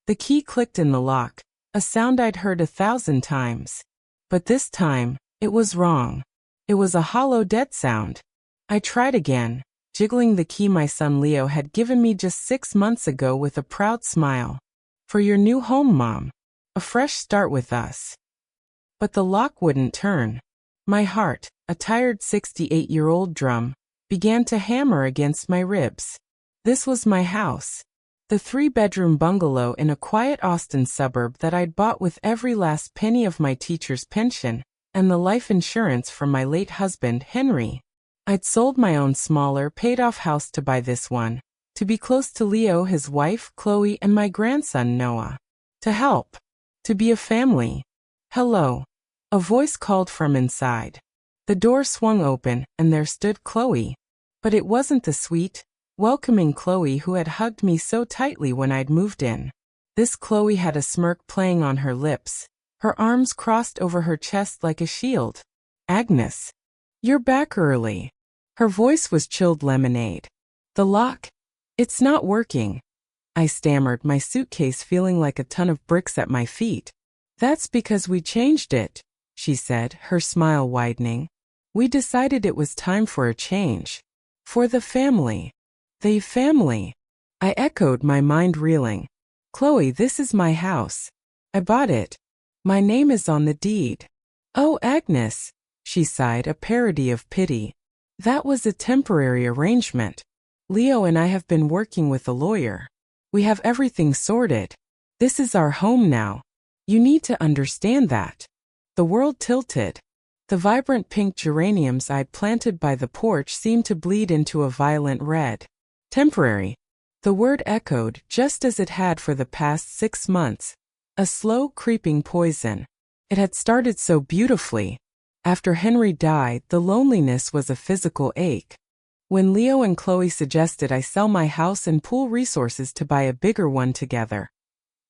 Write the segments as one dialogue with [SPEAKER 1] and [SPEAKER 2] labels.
[SPEAKER 1] The key clicked in the lock, a sound I'd heard 1,000 times. But this time, it was wrong. It was a hollow dead sound. I tried again, jiggling the key my son Leo had given me just 6 months ago with a proud smile. For your new home, Mom. A fresh start with us. But the lock wouldn't turn. My heart, a tired 68-year-old drum, began to hammer against my ribs. This was my house. The 3-bedroom bungalow in a quiet Austin suburb that I'd bought with every last penny of my teacher's pension and the life insurance from my late husband, Henry. I'd sold my own smaller, paid-off house to buy this one, to be close to Leo, his wife, Chloe, and my grandson, Noah. To help. To be a family. Hello. A voice called from inside. The door swung open, and there stood Chloe. But it wasn't the sweet, welcoming Chloe who had hugged me so tightly when I'd moved in. This Chloe had a smirk playing on her lips, her arms crossed over her chest like a shield. Agnes. You're back early. Her voice was chilled lemonade. The lock. It's not working. I stammered, my suitcase feeling like a ton of bricks at my feet. That's because we changed it, she said, her smile widening. We decided it was time for a change. For the family. The family. I echoed, my mind reeling. Chloe, this is my house. I bought it. My name is on the deed. Oh, Agnes, she sighed, a parody of pity. That was a temporary arrangement. Leo and I have been working with a lawyer. We have everything sorted. This is our home now. You need to understand that. The world tilted. The vibrant pink geraniums I'd planted by the porch seemed to bleed into a violent red. Temporary. The word echoed just as it had for the past 6 months. A slow, creeping poison. It had started so beautifully. After Henry died, the loneliness was a physical ache. When Leo and Chloe suggested I sell my house and pool resources to buy a bigger one together.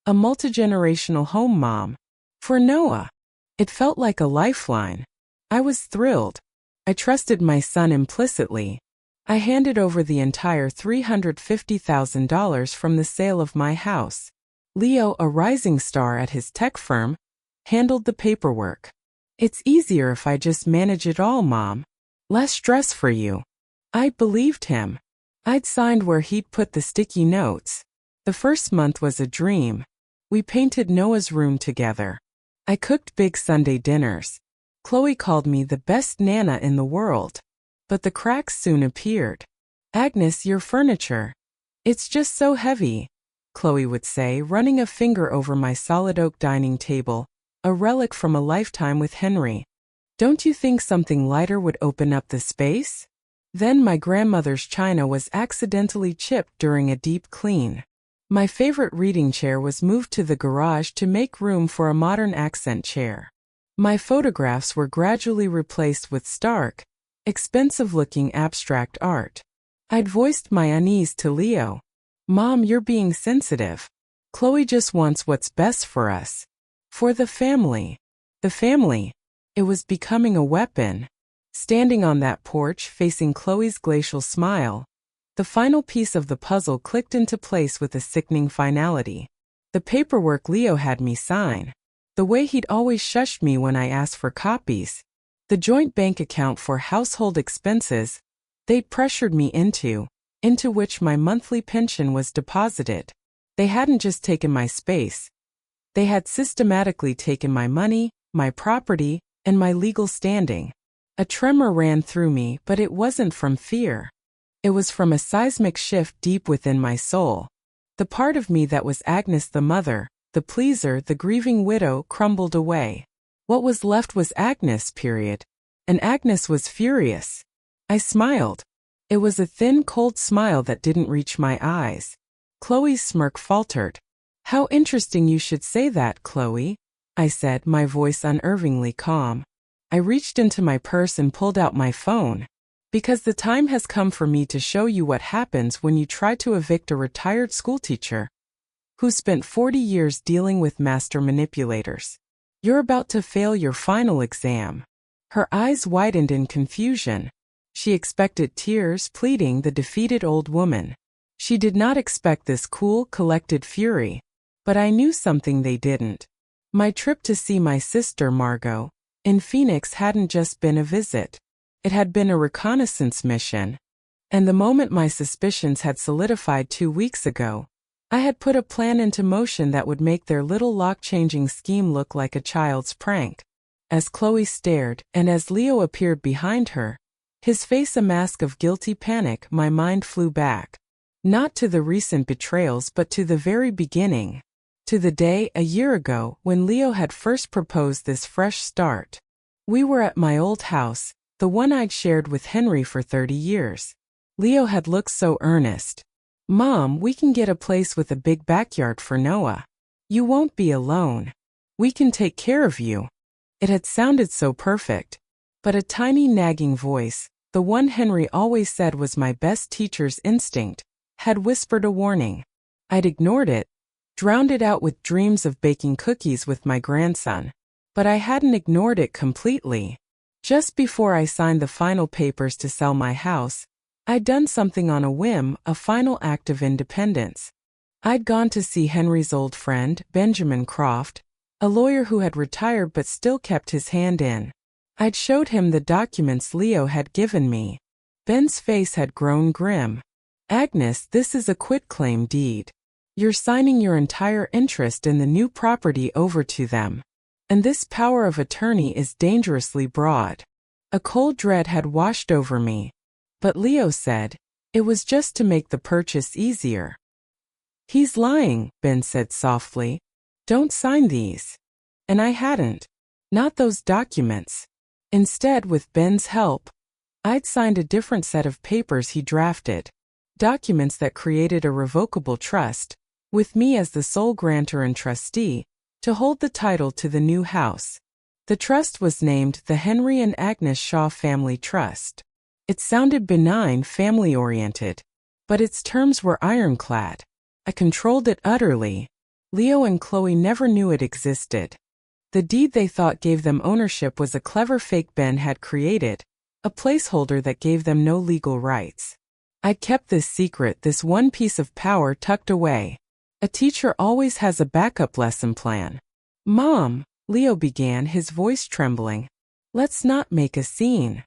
[SPEAKER 1] A multi-generational home, Mom. For Noah. It felt like a lifeline. I was thrilled. I trusted my son implicitly. I handed over the entire $350,000 from the sale of my house. Leo, a rising star at his tech firm, handled the paperwork. It's easier if I just manage it all, Mom. Less stress for you. I believed him. I'd signed where he'd put the sticky notes. The first month was a dream. We painted Noah's room together. I cooked big Sunday dinners. Chloe called me the best nana in the world. But the cracks soon appeared. Agnes, your furniture. It's just so heavy, Chloe would say, running a finger over my solid oak dining table, a relic from a lifetime with Henry. Don't you think something lighter would open up the space? Then my grandmother's china was accidentally chipped during a deep clean. My favorite reading chair was moved to the garage to make room for a modern accent chair. My photographs were gradually replaced with stark, expensive-looking abstract art. I'd voiced my unease to Leo. Mom, you're being sensitive. Chloe just wants what's best for us. For the family. The family. It was becoming a weapon. Standing on that porch, facing Chloe's glacial smile, the final piece of the puzzle clicked into place with a sickening finality. The paperwork Leo had me sign. The way he'd always shushed me when I asked for copies. The joint bank account for household expenses they'd pressured me into which my monthly pension was deposited. They hadn't just taken my space. They had systematically taken my money, my property, and my legal standing. A tremor ran through me, but it wasn't from fear. It was from a seismic shift deep within my soul. The part of me that was Agnes the mother, the pleaser, the grieving widow, crumbled away. What was left was Agnes, period. And Agnes was furious. I smiled. It was a thin, cold smile that didn't reach my eyes. Chloe's smirk faltered. How interesting you should say that, Chloe, I said, my voice unervingly calm. I reached into my purse and pulled out my phone. Because the time has come for me to show you what happens when you try to evict a retired schoolteacher who spent 40 years dealing with master manipulators. You're about to fail your final exam. Her eyes widened in confusion. She expected tears, pleading the defeated old woman. She did not expect this cool, collected fury. But I knew something they didn't. My trip to see my sister Margot in Phoenix hadn't just been a visit. It had been a reconnaissance mission. And the moment my suspicions had solidified 2 weeks ago, I had put a plan into motion that would make their little lock-changing scheme look like a child's prank. As Chloe stared, and as Leo appeared behind her, his face a mask of guilty panic, my mind flew back. Not to the recent betrayals but to the very beginning. To the day, a year ago, when Leo had first proposed this fresh start. We were at my old house, the one I'd shared with Henry for 30 years. Leo had looked so earnest. "Mom, we can get a place with a big backyard for Noah. You won't be alone. We can take care of you." It had sounded so perfect. But a tiny nagging voice, the one Henry always said was my best teacher's instinct, had whispered a warning. I'd ignored it, drowned it out with dreams of baking cookies with my grandson. But I hadn't ignored it completely. Just before I signed the final papers to sell my house, I'd done something on a whim, a final act of independence. I'd gone to see Henry's old friend, Benjamin Croft, a lawyer who had retired but still kept his hand in. I'd showed him the documents Leo had given me. Ben's face had grown grim. "Agnes, this is a quitclaim deed. You're signing your entire interest in the new property over to them. And this power of attorney is dangerously broad." A cold dread had washed over me. But Leo said, it was just to make the purchase easier. "He's lying," Ben said softly. "Don't sign these." And I hadn't. Not those documents. Instead, with Ben's help, I'd signed a different set of papers he drafted. Documents that created a revocable trust, with me as the sole grantor and trustee, to hold the title to the new house. The trust was named the Henry and Agnes Shaw Family Trust. It sounded benign, family-oriented. But its terms were ironclad. I controlled it utterly. Leo and Chloe never knew it existed. The deed they thought gave them ownership was a clever fake Ben had created, a placeholder that gave them no legal rights. I'd kept this secret, this one piece of power tucked away. A teacher always has a backup lesson plan. "Mom," Leo began, his voice trembling. "Let's not make a scene."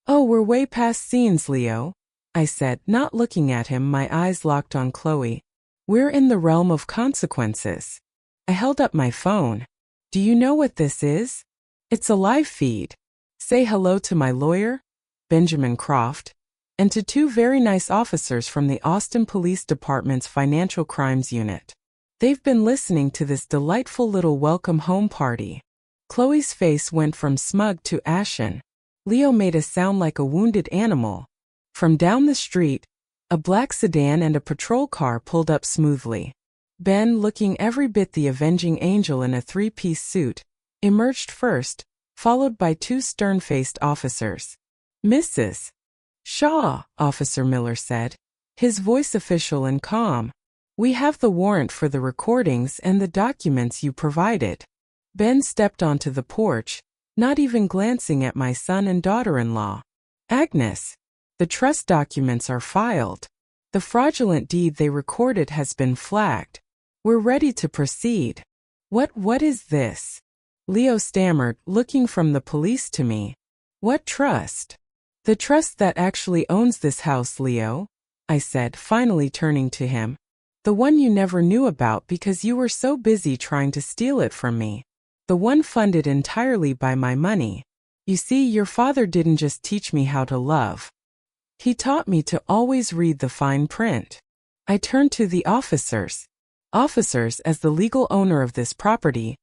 [SPEAKER 1] "Oh, we're way past scenes, Leo," I said, not looking at him, my eyes locked on Chloe. "We're in the realm of consequences." I held up my phone. "Do you know what this is? It's a live feed. Say hello to my lawyer, Benjamin Croft, and to 2 very nice officers from the Austin Police Department's Financial Crimes Unit. They've been listening to this delightful little welcome home party." Chloe's face went from smug to ashen. Leo made a sound like a wounded animal. From down the street, a black sedan and a patrol car pulled up smoothly. Ben, looking every bit the avenging angel in a 3-piece suit, emerged first, followed by 2 stern-faced officers. "Mrs. Shaw," Officer Miller said, his voice official and calm. "We have the warrant for the recordings and the documents you provided." Ben stepped onto the porch, not even glancing at my son and daughter-in-law. "Agnes, the trust documents are filed. The fraudulent deed they recorded has been flagged. We're ready to proceed." What is this?" Leo stammered, looking from the police to me. "What trust?" "The trust that actually owns this house, Leo," I said, finally turning to him. "The one you never knew about because you were so busy trying to steal it from me. The one funded entirely by my money. You see, your father didn't just teach me how to love. He taught me to always read the fine print." I turned to the officers. "Officers, as the legal owner of this property,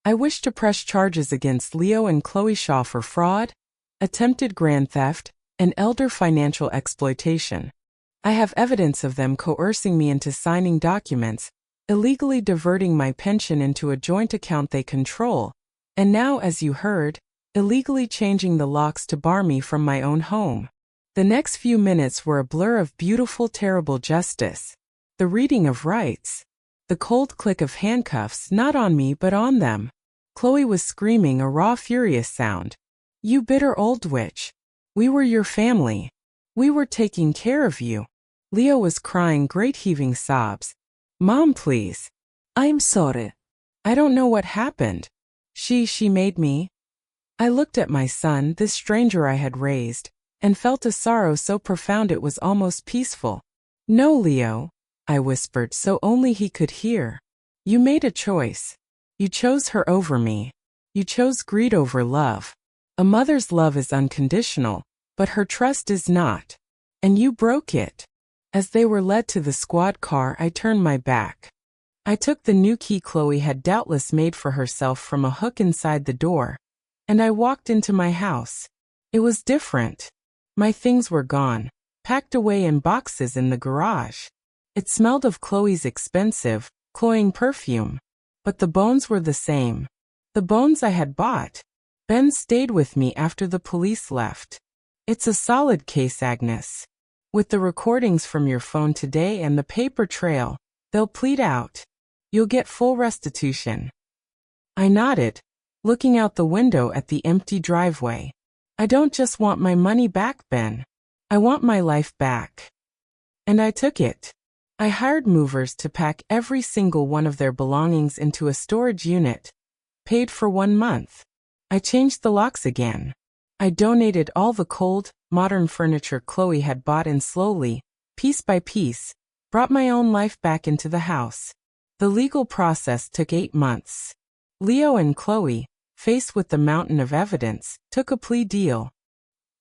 [SPEAKER 1] I wish to press charges against Leo and Chloe Shaw for fraud, attempted grand theft, and elder financial exploitation. I have evidence of them coercing me into signing documents, illegally diverting my pension into a joint account they control, and now, as you heard, illegally changing the locks to bar me from my own home." The next few minutes were a blur of beautiful, terrible justice. The reading of rights. The cold click of handcuffs, not on me but on them. Chloe was screaming, a raw, furious sound. "You bitter old witch. We were your family. We were taking care of you." Leo was crying great heaving sobs. "Mom, please.
[SPEAKER 2] I'm sorry.
[SPEAKER 1] I don't know what happened. She made me. I looked at my son, this stranger I had raised, and felt a sorrow so profound it was almost peaceful. No, Leo, I whispered so only he could hear. You made a choice. You chose her over me. You chose greed over love. A mother's love is unconditional, but her trust is not. And you broke it. As they were led to the squad car, I turned my back. I took the new key Chloe had doubtless made for herself from a hook inside the door, and I walked into my house. It was different. My things were gone, packed away in boxes in the garage. It smelled of Chloe's expensive, cloying perfume. But the bones were the same. The bones I had bought. Ben stayed with me after the police left. It's a solid case, Agnes. With the recordings from your phone today and the paper trail, they'll plead out. You'll get full restitution. I nodded, looking out the window at the empty driveway. I don't just want my money back, Ben. I want my life back. And I took it. I hired movers to pack every single one of their belongings into a storage unit, paid for 1 month. I changed the locks again. I donated all the cold, modern furniture Chloe had bought and slowly, piece by piece, brought my own life back into the house. The legal process took 8 months. Leo and Chloe, faced with the mountain of evidence, took a plea deal.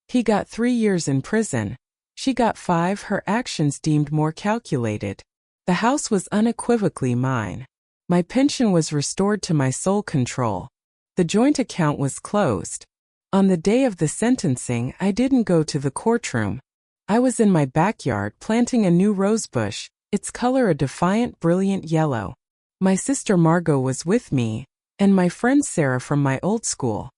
[SPEAKER 1] He got 3 years in prison. She got 5, her actions deemed more calculated. The house was unequivocally mine. My pension was restored to my sole control. The joint account was closed. On the day of the sentencing, I didn't go to the courtroom. I was in my backyard planting a new rosebush, its color a defiant, brilliant yellow. My sister Margot was with me, and my friend Sarah from my old school.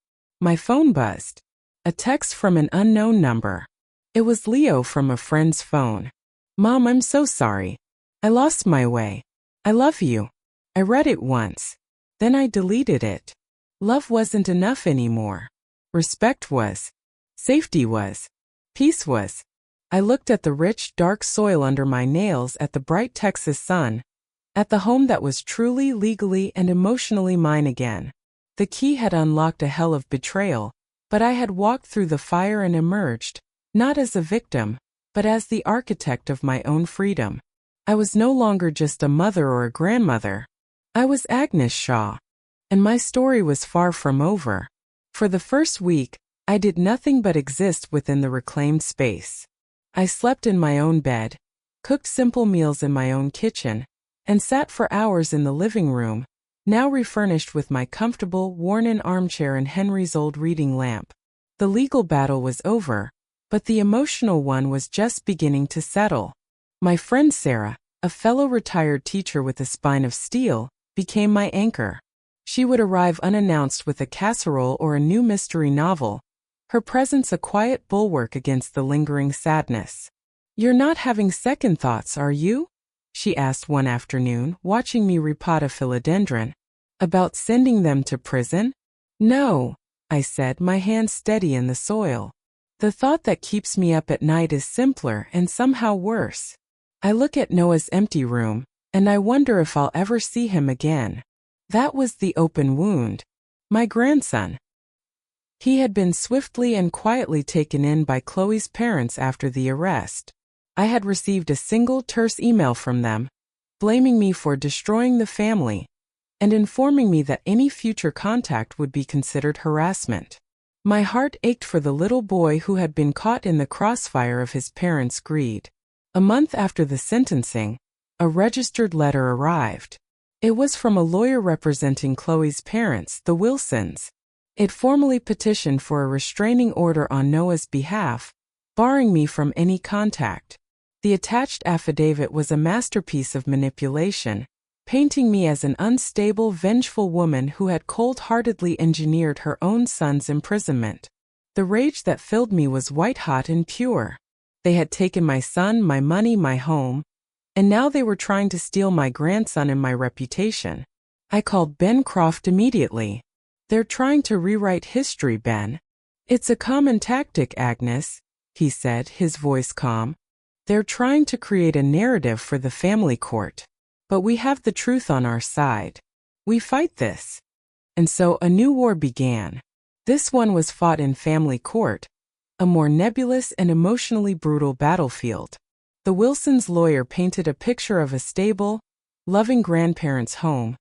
[SPEAKER 1] My phone buzzed. A text from an unknown number. It was Leo from a friend's phone. Mom, I'm so sorry. I lost my way. I love you. I read it once. Then I deleted it. Love wasn't enough anymore. Respect was. Safety was. Peace was. I looked at the rich, dark soil under my nails, at the bright Texas sun, at the home that was truly, legally, and emotionally mine again. The key had unlocked a hell of betrayal, but I had walked through the fire and emerged, not as a victim, but as the architect of my own freedom. I was no longer just a mother or a grandmother. I was Agnes Shaw. And my story was far from over. For the first week, I did nothing but exist within the reclaimed space. I slept in my own bed, cooked simple meals in my own kitchen, and sat for hours in the living room, now refurnished with my comfortable, worn-in armchair and Henry's old reading lamp. The legal battle was over, but the emotional one was just beginning to settle. My friend Sarah, a fellow retired teacher with a spine of steel, became my anchor. She would arrive unannounced with a casserole or a new mystery novel, her presence a quiet bulwark against the lingering sadness. "You're not having second thoughts, are you?" she asked one afternoon, watching me repot a philodendron. "About sending them to prison?" "No," I said, my hand steady in the soil. "The thought that keeps me up at night is simpler and somehow worse. I look at Noah's empty room, and I wonder if I'll ever see him again." That was the open wound. My grandson. He had been swiftly and quietly taken in by Chloe's parents after the arrest. I had received a single terse email from them, blaming me for destroying the family, and informing me that any future contact would be considered harassment. My heart ached for the little boy who had been caught in the crossfire of his parents' greed. A month after the sentencing, a registered letter arrived. It was from a lawyer representing Chloe's parents, the Wilsons. It formally petitioned for a restraining order on Noah's behalf, barring me from any contact. The attached affidavit was a masterpiece of manipulation, painting me as an unstable, vengeful woman who had cold-heartedly engineered her own son's imprisonment. The rage that filled me was white-hot and pure. They had taken my son, my money, my home, and now they were trying to steal my grandson and my reputation. I called Ben Croft immediately. "They're trying to rewrite history, Ben." "It's a common tactic, Agnes," he said, his voice calm. "They're trying to create a narrative for the family court. But we have the truth on our side. We fight this. And so a new war began. This one was fought in family court, a more nebulous and emotionally brutal battlefield. The Wilsons' lawyer painted a picture of a stable, loving grandparents' home,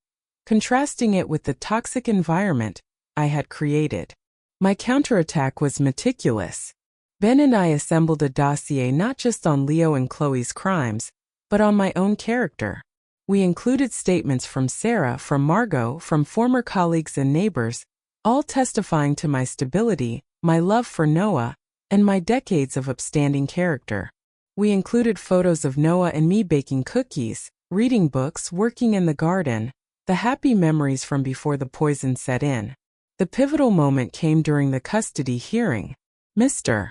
[SPEAKER 1] contrasting it with the toxic environment I had created. My counterattack was meticulous. Ben and I assembled a dossier not just on Leo and Chloe's crimes, but on my own character. We included statements from Sarah, from Margot, from former colleagues and neighbors, all testifying to my stability, my love for Noah, and my decades of upstanding character. We included photos of Noah and me baking cookies, reading books, working in the garden, the happy memories from before the poison set in. The pivotal moment came during the custody hearing. Mr.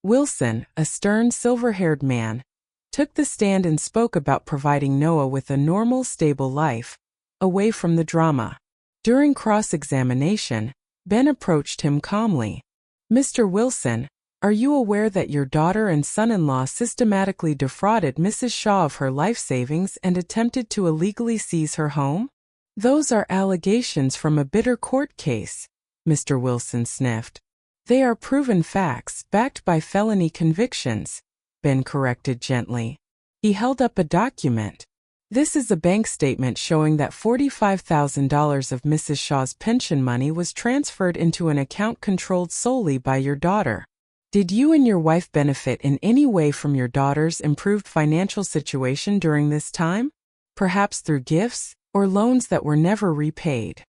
[SPEAKER 1] Wilson, a stern, silver-haired man, took the stand and spoke about providing Noah with a normal, stable life, away from the drama. During cross-examination, Ben approached him calmly. Mr. Wilson, are you aware that your daughter and son-in-law systematically defrauded Mrs. Shaw of her life savings and attempted to illegally seize her home? Those are allegations from a bitter court case, Mr. Wilson sniffed. They are proven facts, backed by felony convictions, Ben corrected gently. He held up a document. This is a bank statement showing that $45,000 of Mrs. Shaw's pension money was transferred into an account controlled solely by your daughter. Did you and your wife benefit in any way from your daughter's improved financial situation during this time? Perhaps through gifts or loans that were never repaid?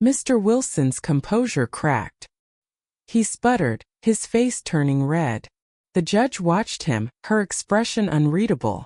[SPEAKER 1] Mr. Wilson's composure cracked. He sputtered, his face turning red. The judge watched him, her expression unreadable.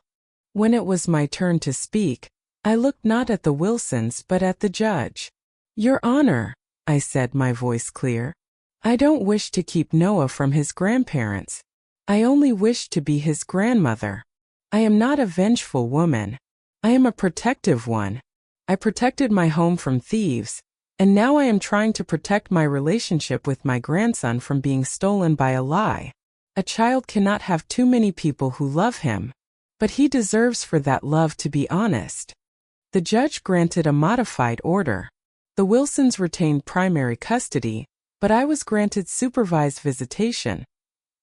[SPEAKER 1] When it was my turn to speak, I looked not at the Wilsons but at the judge. Your Honor, I said, my voice clear, I don't wish to keep Noah from his grandparents. I only wish to be his grandmother. I am not a vengeful woman. I am a protective one. I protected my home from thieves, and now I am trying to protect my relationship with my grandson from being stolen by a lie. A child cannot have too many people who love him, but he deserves for that love to be honest. The judge granted a modified order. The Wilsons retained primary custody, but I was granted supervised visitation,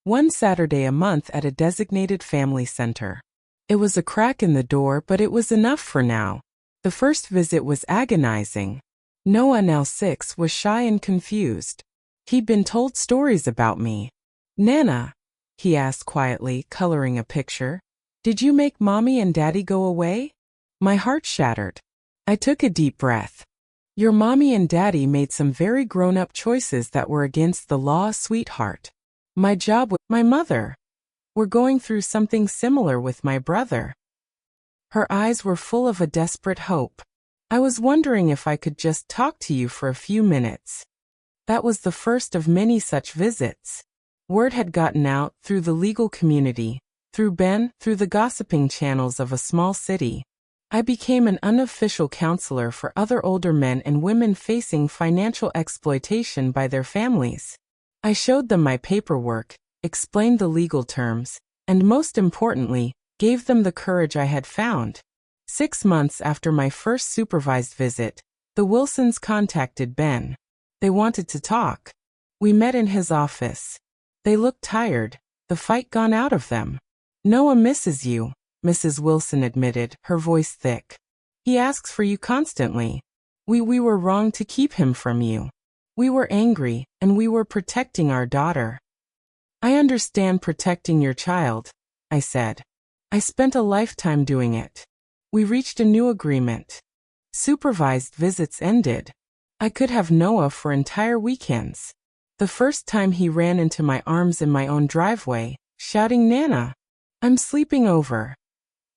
[SPEAKER 1] one Saturday a month at a designated family center. It was a crack in the door, but it was enough for now. The first visit was agonizing. Noah, now 6, was shy and confused. He'd been told stories about me. Nana, he asked quietly, coloring a picture, did you make Mommy and Daddy go away? My heart shattered. I took a deep breath. Your Mommy and Daddy made some very grown-up choices that were against the law, sweetheart. My job with my mother. We're going through something similar with my brother. Her eyes were full of a desperate hope. I was wondering if I could just talk to you for a few minutes. That was the first of many such visits. Word had gotten out through the legal community, through Ben, through the gossiping channels of a small city. I became an unofficial counselor for other older men and women facing financial exploitation by their families. I showed them my paperwork, explained the legal terms, and most importantly, gave them the courage I had found. 6 months after my first supervised visit, the Wilsons contacted Ben. They wanted to talk. We met in his office. They looked tired, the fight gone out of them. Noah misses you, Mrs. Wilson admitted, her voice thick. He asks for you constantly. We were wrong to keep him from you. We were angry, and we were protecting our daughter. I understand protecting your child, I said. I spent a lifetime doing it. We reached a new agreement. Supervised visits ended. I could have Noah for entire weekends. The first time he ran into my arms in my own driveway, shouting, Nana, I'm sleeping over.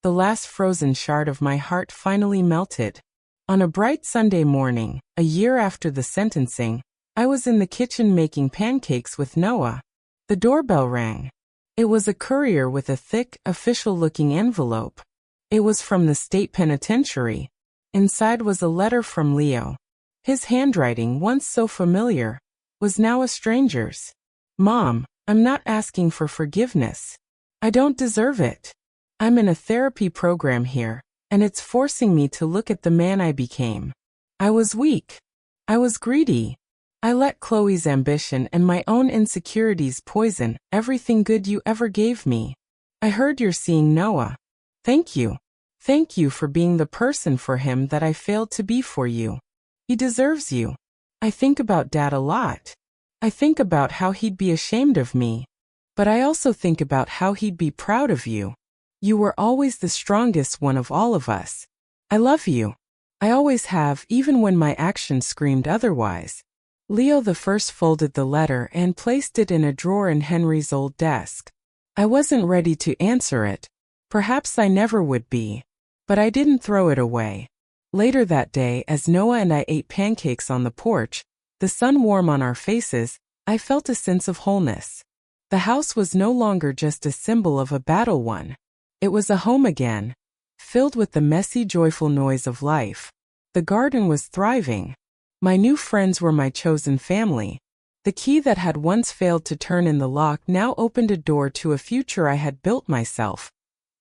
[SPEAKER 1] The last frozen shard of my heart finally melted. On a bright Sunday morning, a year after the sentencing, I was in the kitchen making pancakes with Noah. The doorbell rang. It was a courier with a thick, official-looking envelope. It was from the state penitentiary. Inside was a letter from Leo. His handwriting, once so familiar, was now a stranger's. Mom, I'm not asking for forgiveness. I don't deserve it. I'm in a therapy program here, and it's forcing me to look at the man I became. I was weak. I was greedy. I let Chloe's ambition and my own insecurities poison everything good you ever gave me. I heard you're seeing Noah. Thank you. Thank you for being the person for him that I failed to be for you. He deserves you. I think about Dad a lot. I think about how he'd be ashamed of me. But I also think about how he'd be proud of you. You were always the strongest one of all of us. I love you. I always have, even when my actions screamed otherwise. Leo the First folded the letter and placed it in a drawer in Henry's old desk. I wasn't ready to answer it. Perhaps I never would be. But I didn't throw it away. Later that day, as Noah and I ate pancakes on the porch, the sun warm on our faces, I felt a sense of wholeness. The house was no longer just a symbol of a battle won. It was a home again, filled with the messy, joyful noise of life. The garden was thriving. My new friends were my chosen family. The key that had once failed to turn in the lock now opened a door to a future I had built myself.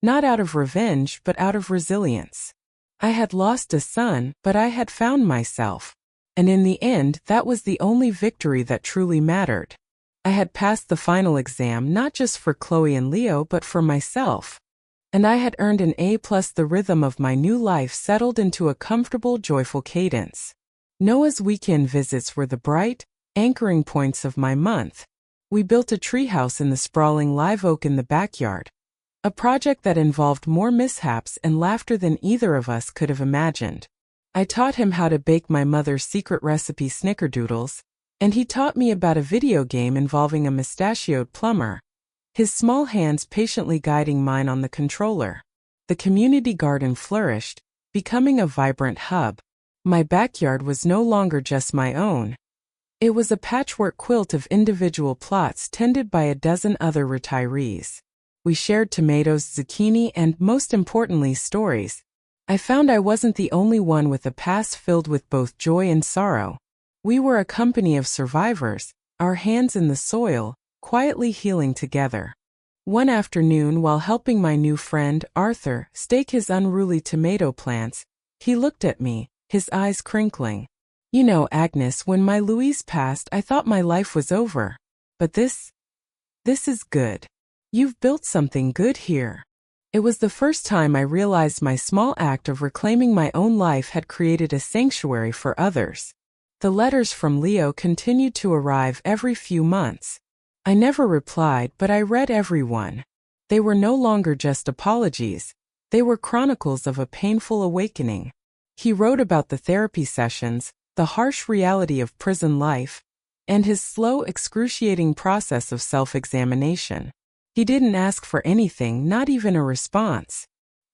[SPEAKER 1] Not out of revenge, but out of resilience. I had lost a son, but I had found myself. And in the end, that was the only victory that truly mattered. I had passed the final exam not just for Chloe and Leo, but for myself. And I had earned an A+. The rhythm of my new life settled into a comfortable, joyful cadence. Noah's weekend visits were the bright, anchoring points of my month. We built a treehouse in the sprawling live oak in the backyard. A project that involved more mishaps and laughter than either of us could have imagined. I taught him how to bake my mother's secret recipe snickerdoodles, and he taught me about a video game involving a mustachioed plumber, his small hands patiently guiding mine on the controller. The community garden flourished, becoming a vibrant hub. My backyard was no longer just my own. It was a patchwork quilt of individual plots tended by a dozen other retirees. We shared tomatoes, zucchini, and, most importantly, stories. I found I wasn't the only one with a past filled with both joy and sorrow. We were a company of survivors, our hands in the soil, quietly healing together. One afternoon, while helping my new friend, Arthur, stake his unruly tomato plants, he looked at me, his eyes crinkling. You know, Agnes, when my Louise passed, I thought my life was over. But this is good. You've built something good here. It was the first time I realized my small act of reclaiming my own life had created a sanctuary for others. The letters from Leo continued to arrive every few months. I never replied, but I read every one. They were no longer just apologies. They were chronicles of a painful awakening. He wrote about the therapy sessions, the harsh reality of prison life, and his slow, excruciating process of self-examination. He didn't ask for anything, not even a response.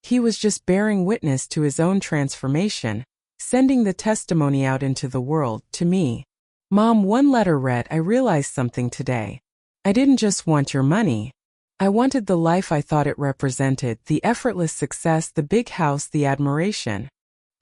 [SPEAKER 1] He was just bearing witness to his own transformation, sending the testimony out into the world, to me. Mom, one letter read, I realized something today. I didn't just want your money. I wanted the life I thought it represented, the effortless success, the big house, the admiration.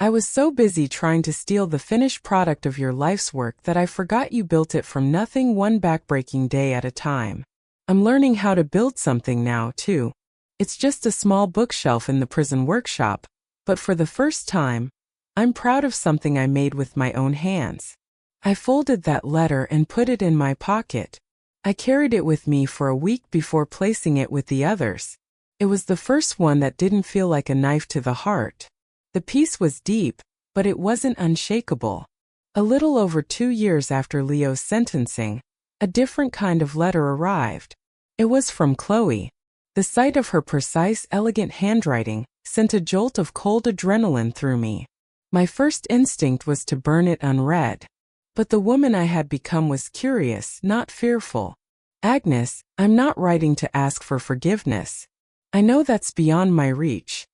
[SPEAKER 1] I was so busy trying to steal the finished product of your life's work that I forgot you built it from nothing, one backbreaking day at a time. I'm learning how to build something now, too. It's just a small bookshelf in the prison workshop, but for the first time, I'm proud of something I made with my own hands. I folded that letter and put it in my pocket. I carried it with me for a week before placing it with the others. It was the first one that didn't feel like a knife to the heart. The piece was deep, but it wasn't unshakable. A little over 2 years after Leo's sentencing, a different kind of letter arrived. It was from Chloe. The sight of her precise, elegant handwriting sent a jolt of cold adrenaline through me. My first instinct was to burn it unread. But the woman I had become was curious, not fearful. Agnes, I'm not writing to ask for forgiveness. I know that's beyond my reach.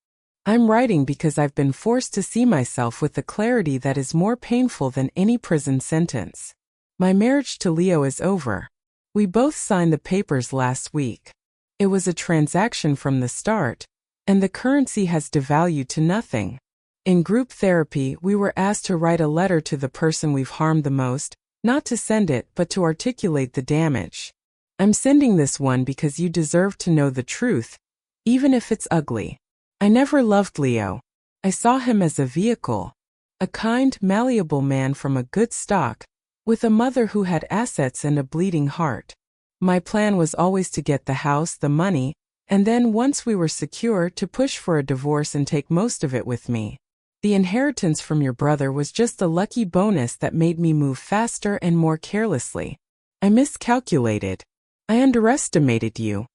[SPEAKER 1] I'm writing because I've been forced to see myself with the clarity that is more painful than any prison sentence. My marriage to Leo is over. We both signed the papers last week. It was a transaction from the start, and the currency has devalued to nothing. In group therapy, we were asked to write a letter to the person we've harmed the most, not to send it, but to articulate the damage. I'm sending this one because you deserve to know the truth, even if it's ugly. I never loved Leo. I saw him as a vehicle, a kind, malleable man from a good stock, with a mother who had assets and a bleeding heart. My plan was always to get the house, the money, and then once we were secure, to push for a divorce and take most of it with me. The inheritance from your brother was just a lucky bonus that made me move faster and more carelessly. I miscalculated. I underestimated you.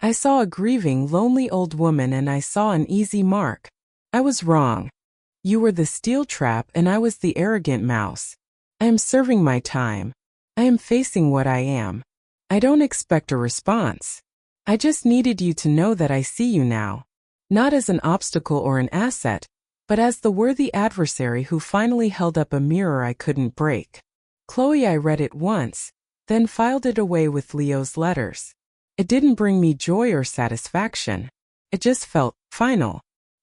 [SPEAKER 1] I saw a grieving, lonely old woman and I saw an easy mark. I was wrong. You were the steel trap and I was the arrogant mouse. I am serving my time. I am facing what I am. I don't expect a response. I just needed you to know that I see you now. Not as an obstacle or an asset, but as the worthy adversary who finally held up a mirror I couldn't break. Chloe, I read it once, then filed it away with Leo's letters. It didn't bring me joy or satisfaction. It just felt final,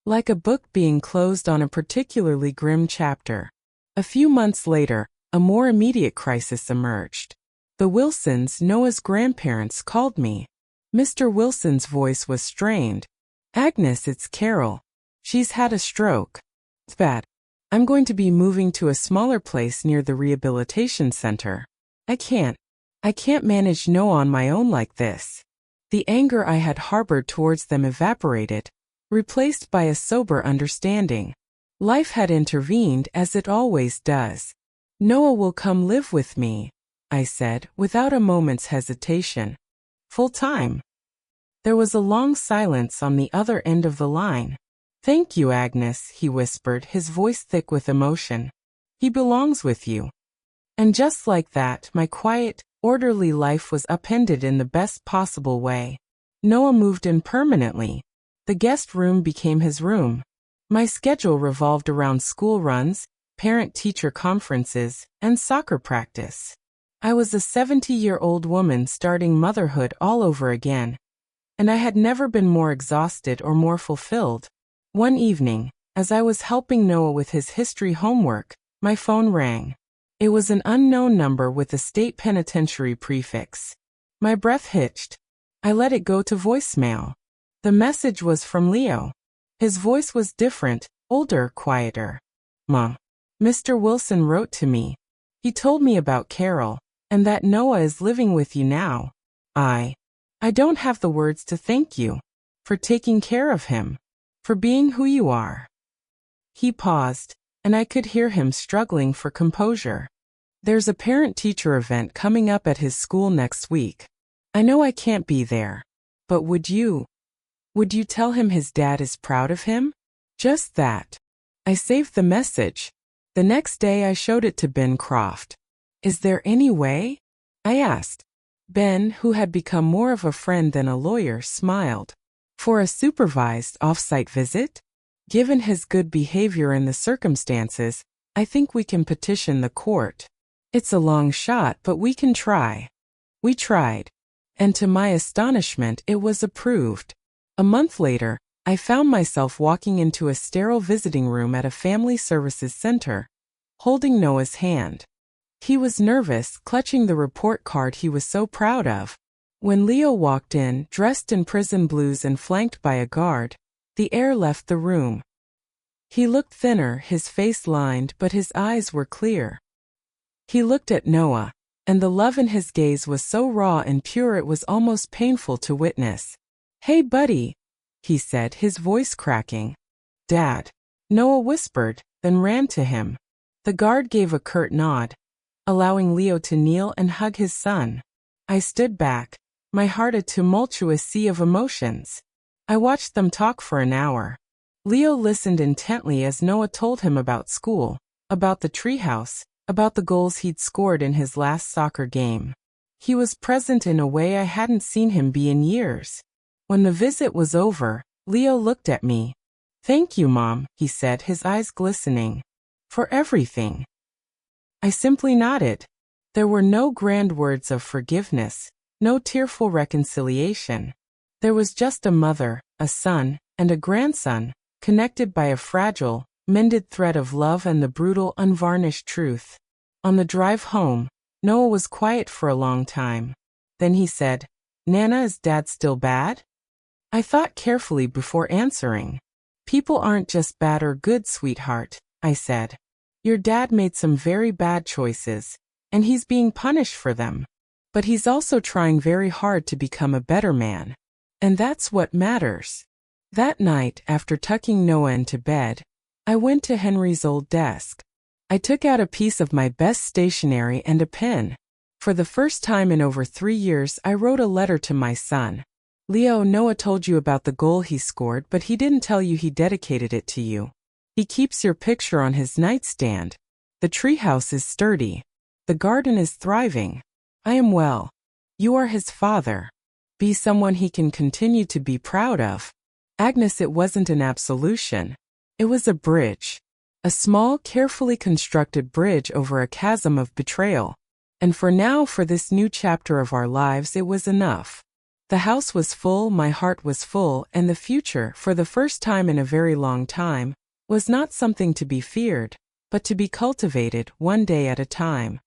[SPEAKER 1] like a book being closed on a particularly grim chapter. A few months later, a more immediate crisis emerged. The Wilsons, Noah's grandparents, called me. Mr. Wilson's voice was strained. Agnes, it's Carol. She's had a stroke. It's bad. I'm going to be moving to a smaller place near the rehabilitation center. I can't manage Noah on my own like this. The anger I had harbored towards them evaporated, replaced by a sober understanding. Life had intervened as it always does. Noah will come live with me, I said, without a moment's hesitation. Full time. There was a long silence on the other end of the line. Thank you, Agnes, he whispered, his voice thick with emotion. He belongs with you. And just like that, my quiet, orderly life was upended in the best possible way. Noah moved in permanently. The guest room became his room. My schedule revolved around school runs, parent-teacher conferences, and soccer practice. I was a 70-year-old woman starting motherhood all over again, and I had never been more exhausted or more fulfilled. One evening, as I was helping Noah with his history homework, my phone rang. It was an unknown number with a state penitentiary prefix. My breath hitched. I let it go to voicemail. The message was from Leo. His voice was different, older, quieter. Mom, Mr. Wilson wrote to me. He told me about Carol, and that Noah is living with you now. I don't have the words to thank you for taking care of him, for being who you are. He paused, and I could hear him struggling for composure. There's a parent-teacher event coming up at his school next week. I know I can't be there, but would you tell him his dad is proud of him? Just that. I saved the message. The next day I showed it to Ben Croft. Is there any way? I asked. Ben, who had become more of a friend than a lawyer, smiled. For a supervised off-site visit? Given his good behavior and the circumstances, I think we can petition the court. It's a long shot, but we can try. We tried. And to my astonishment, it was approved. A month later, I found myself walking into a sterile visiting room at a family services center, holding Noah's hand. He was nervous, clutching the report card he was so proud of. When Leo walked in, dressed in prison blues and flanked by a guard, the air left the room. He looked thinner, his face lined, but his eyes were clear. He looked at Noah, and the love in his gaze was so raw and pure it was almost painful to witness. Hey, buddy, he said, his voice cracking. Dad, Noah whispered, then ran to him. The guard gave a curt nod, allowing Leo to kneel and hug his son. I stood back, my heart a tumultuous sea of emotions. I watched them talk for an hour. Leo listened intently as Noah told him about school, about the treehouse, about the goals he'd scored in his last soccer game. He was present in a way I hadn't seen him be in years. When the visit was over, Leo looked at me. Thank you, Mom, he said, his eyes glistening. For everything. I simply nodded. There were no grand words of forgiveness, no tearful reconciliation. There was just a mother, a son, and a grandson, connected by a fragile, mended thread of love and the brutal, unvarnished truth. On the drive home, Noah was quiet for a long time. Then he said, Nana, is Dad still bad? I thought carefully before answering. People aren't just bad or good, sweetheart, I said. Your dad made some very bad choices, and he's being punished for them. But he's also trying very hard to become a better man. And that's what matters. That night, after tucking Noah into bed, I went to Henry's old desk. I took out a piece of my best stationery and a pen. For the first time in over 3 years, I wrote a letter to my son. Leo, Noah told you about the goal he scored, but he didn't tell you he dedicated it to you. He keeps your picture on his nightstand. The treehouse is sturdy. The garden is thriving. I am well. You are his father. Be someone he can continue to be proud of. Agnes, it wasn't an absolution. It was a bridge. A small, carefully constructed bridge over a chasm of betrayal. And for now, for this new chapter of our lives, it was enough. The house was full, my heart was full, and the future, for the first time in a very long time, was not something to be feared, but to be cultivated one day at a time.